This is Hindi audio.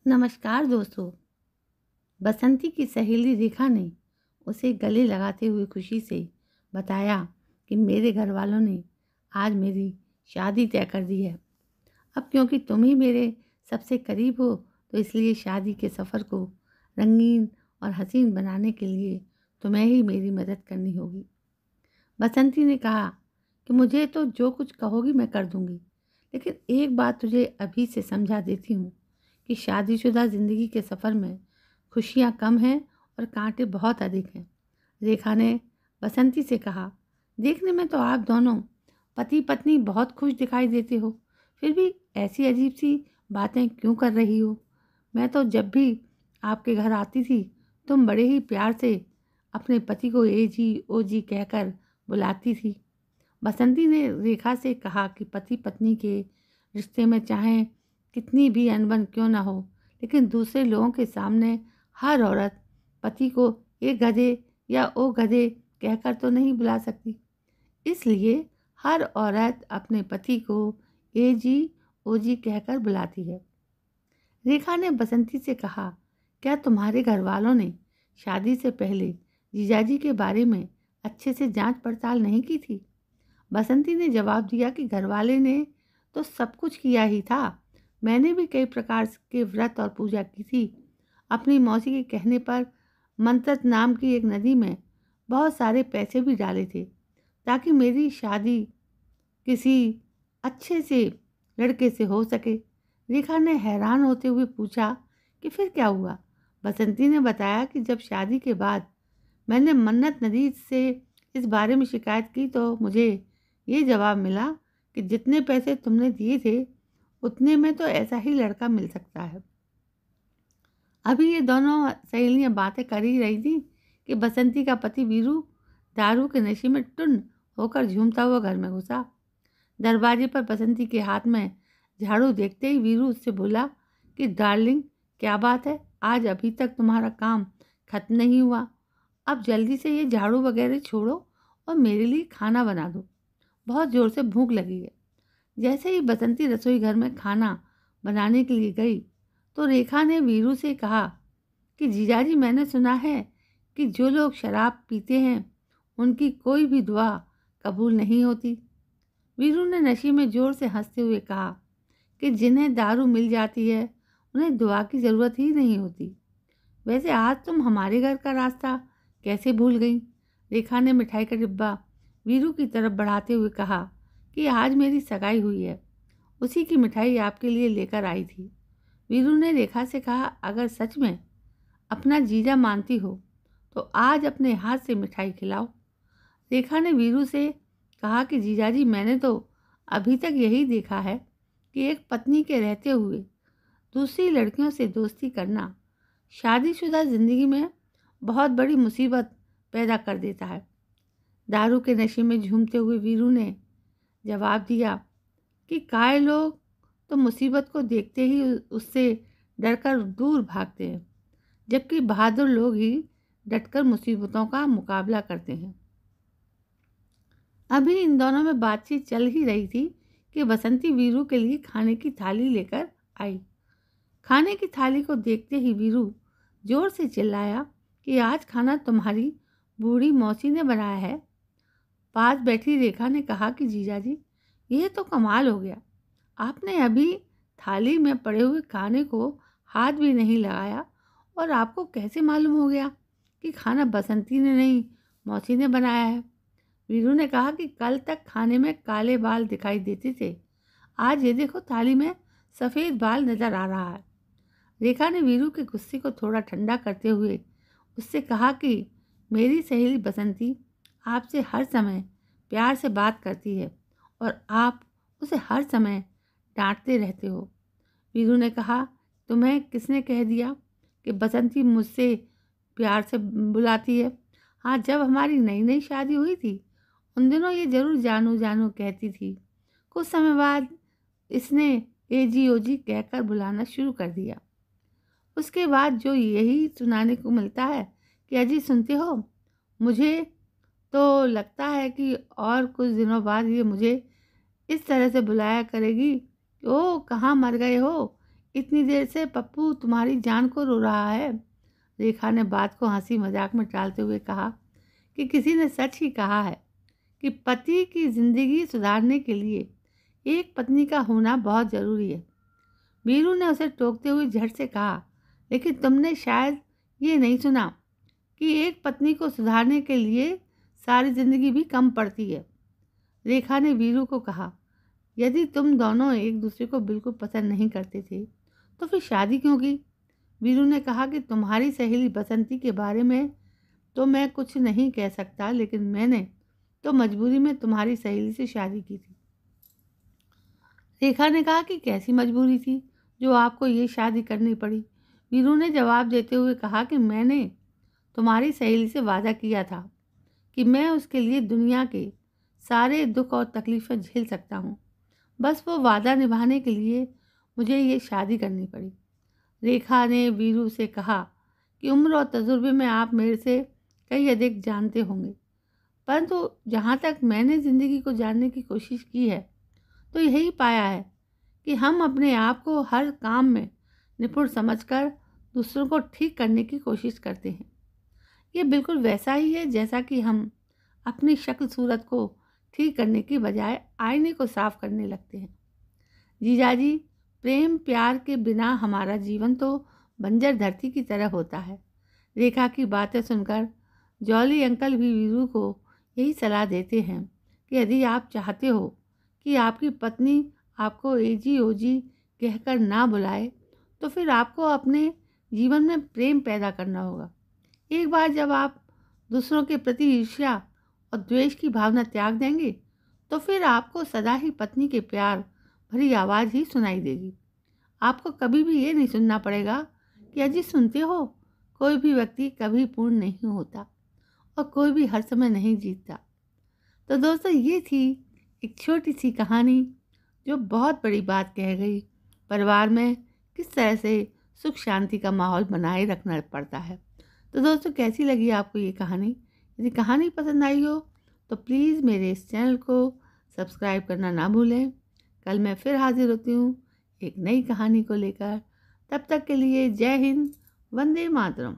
नमस्कार दोस्तों। बसंती की सहेली रेखा ने उसे गले लगाते हुए खुशी से बताया कि मेरे घर वालों ने आज मेरी शादी तय कर दी है। अब क्योंकि तुम ही मेरे सबसे करीब हो तो इसलिए शादी के सफ़र को रंगीन और हसीन बनाने के लिए तुम्हें ही मेरी मदद करनी होगी। बसंती ने कहा कि मुझे तो जो कुछ कहोगी मैं कर दूंगी, लेकिन एक बात तुझे अभी से समझा देती हूँ कि शादीशुदा ज़िंदगी के सफ़र में खुशियाँ कम हैं और कांटे बहुत अधिक हैं। रेखा ने बसंती से कहा, देखने में तो आप दोनों पति पत्नी बहुत खुश दिखाई देते हो, फिर भी ऐसी अजीब सी बातें क्यों कर रही हो? मैं तो जब भी आपके घर आती थी तुम बड़े ही प्यार से अपने पति को ए जी ओ जी कहकर बुलाती थी। बसंती ने रेखा से कहा कि पति पत्नी के रिश्ते में चाहे कितनी भी अनबन क्यों ना हो, लेकिन दूसरे लोगों के सामने हर औरत पति को ए गधे या ओ गधे कहकर तो नहीं बुला सकती। इसलिए हर औरत अपने पति को ए जी ओ जी कहकर बुलाती है। रेखा ने बसंती से कहा, क्या तुम्हारे घर वालों ने शादी से पहले जीजाजी के बारे में अच्छे से जांच पड़ताल नहीं की थी? बसंती ने जवाब दिया कि घरवाले ने तो सब कुछ किया ही था। मैंने भी कई प्रकार के व्रत और पूजा की थी। अपनी मौसी के कहने पर मंत्रत नाम की एक नदी में बहुत सारे पैसे भी डाले थे ताकि मेरी शादी किसी अच्छे से लड़के से हो सके। रेखा ने हैरान होते हुए पूछा कि फिर क्या हुआ? बसंती ने बताया कि जब शादी के बाद मैंने मन्नत नदी से इस बारे में शिकायत की तो मुझे ये जवाब मिला कि जितने पैसे तुमने दिए थे उतने में तो ऐसा ही लड़का मिल सकता है। अभी ये दोनों सहेलियां बातें कर ही रही थी कि बसंती का पति वीरू दारू के नशे में टुन होकर झूमता हुआ घर में घुसा। दरवाजे पर बसंती के हाथ में झाड़ू देखते ही वीरू उससे बोला कि डार्लिंग, क्या बात है, आज अभी तक तुम्हारा काम खत्म नहीं हुआ? अब जल्दी से ये झाड़ू वगैरह छोड़ो और मेरे लिए खाना बना दो, बहुत ज़ोर से भूख लगी है। जैसे ही बसंती रसोई घर में खाना बनाने के लिए गई तो रेखा ने वीरू से कहा कि जीजाजी, मैंने सुना है कि जो लोग शराब पीते हैं उनकी कोई भी दुआ कबूल नहीं होती। वीरू ने नशे में ज़ोर से हंसते हुए कहा कि जिन्हें दारू मिल जाती है उन्हें दुआ की ज़रूरत ही नहीं होती। वैसे आज तुम हमारे घर का रास्ता कैसे भूल गई? रेखा ने मिठाई का डिब्बा वीरू की तरफ बढ़ाते हुए कहा कि आज मेरी सगाई हुई है, उसी की मिठाई आपके लिए लेकर आई थी। वीरू ने रेखा से कहा, अगर सच में अपना जीजा मानती हो तो आज अपने हाथ से मिठाई खिलाओ। रेखा ने वीरू से कहा कि जीजाजी, मैंने तो अभी तक यही देखा है कि एक पत्नी के रहते हुए दूसरी लड़कियों से दोस्ती करना शादीशुदा ज़िंदगी में बहुत बड़ी मुसीबत पैदा कर देता है। दारू के नशे में झूमते हुए वीरू ने जवाब दिया कि काय लोग तो मुसीबत को देखते ही उससे डरकर दूर भागते हैं, जबकि बहादुर लोग ही डटकर मुसीबतों का मुकाबला करते हैं। अभी इन दोनों में बातचीत चल ही रही थी कि बसंती वीरू के लिए खाने की थाली लेकर आई। खाने की थाली को देखते ही वीरू जोर से चिल्लाया कि आज खाना तुम्हारी बूढ़ी मौसी ने बनाया है। पास बैठी रेखा ने कहा कि जीजाजी, यह तो कमाल हो गया, आपने अभी थाली में पड़े हुए खाने को हाथ भी नहीं लगाया और आपको कैसे मालूम हो गया कि खाना बसंती ने नहीं मौसी ने बनाया है? वीरू ने कहा कि कल तक खाने में काले बाल दिखाई देते थे, आज ये देखो थाली में सफ़ेद बाल नजर आ रहा है। रेखा ने वीरू के गुस्से को थोड़ा ठंडा करते हुए उससे कहा कि मेरी सहेली बसंती आपसे हर समय प्यार से बात करती है और आप उसे हर समय डांटते रहते हो। वीरू ने कहा, तुम्हें किसने कह दिया कि बसंती मुझसे प्यार से बुलाती है? हाँ, जब हमारी नई नई शादी हुई थी उन दिनों ये ज़रूर जानू जानू कहती थी। कुछ समय बाद इसने ए जी ओ जी कहकर बुलाना शुरू कर दिया। उसके बाद जो यही सुनाने को मिलता है कि अजी सुनते हो, मुझे तो लगता है कि और कुछ दिनों बाद ये मुझे इस तरह से बुलाया करेगी कि ओ कहाँ मर गए हो, इतनी देर से पप्पू तुम्हारी जान को रो रहा है। रेखा ने बात को हंसी मजाक में टालते हुए कहा कि किसी ने सच ही कहा है कि पति की जिंदगी सुधारने के लिए एक पत्नी का होना बहुत ज़रूरी है। वीरू ने उसे टोकते हुए झट से कहा, लेकिन तुमने शायद ये नहीं सुना कि एक पत्नी को सुधारने के लिए सारी ज़िंदगी भी कम पड़ती है। रेखा ने वीरू को कहा, यदि तुम दोनों एक दूसरे को बिल्कुल पसंद नहीं करते थे तो फिर शादी क्यों की? वीरू ने कहा कि तुम्हारी सहेली बसंती के बारे में तो मैं कुछ नहीं कह सकता, लेकिन मैंने तो मजबूरी में तुम्हारी सहेली से शादी की थी। रेखा ने कहा कि कैसी मजबूरी थी जो आपको ये शादी करनी पड़ी? वीरू ने जवाब देते हुए कहा कि मैंने तुम्हारी सहेली से वादा किया था कि मैं उसके लिए दुनिया के सारे दुख और तकलीफ़ें झेल सकता हूँ। बस वो वादा निभाने के लिए मुझे ये शादी करनी पड़ी। रेखा ने वीरू से कहा कि उम्र और तजुर्बे में आप मेरे से कई अधिक जानते होंगे, परंतु जहाँ तक मैंने ज़िंदगी को जानने की कोशिश की है तो यही पाया है कि हम अपने आप को हर काम में निपुण समझकर दूसरों को ठीक करने की कोशिश करते हैं। ये बिल्कुल वैसा ही है जैसा कि हम अपनी शक्ल सूरत को ठीक करने की बजाय आईने को साफ करने लगते हैं। जीजाजी, प्रेम प्यार के बिना हमारा जीवन तो बंजर धरती की तरह होता है। रेखा की बातें सुनकर जॉली अंकल भी वीरू को यही सलाह देते हैं कि यदि आप चाहते हो कि आपकी पत्नी आपको एजी ओजी कहकर ना बुलाए तो फिर आपको अपने जीवन में प्रेम पैदा करना होगा। एक बार जब आप दूसरों के प्रति ईर्ष्या और द्वेष की भावना त्याग देंगे तो फिर आपको सदा ही पत्नी के प्यार भरी आवाज़ ही सुनाई देगी। आपको कभी भी ये नहीं सुनना पड़ेगा कि अजी सुनते हो, कोई भी व्यक्ति कभी पूर्ण नहीं होता और कोई भी हर समय नहीं जीतता। तो दोस्तों, ये थी एक छोटी सी कहानी जो बहुत बड़ी बात कह गई। परिवार में किस तरह से सुख शांति का माहौल बनाए रखना पड़ता है। तो दोस्तों, कैसी लगी आपको ये कहानी? यदि कहानी पसंद आई हो तो प्लीज़ मेरे इस चैनल को सब्सक्राइब करना ना भूलें। कल मैं फिर हाजिर होती हूँ एक नई कहानी को लेकर। तब तक के लिए जय हिंद, वंदे मातरम।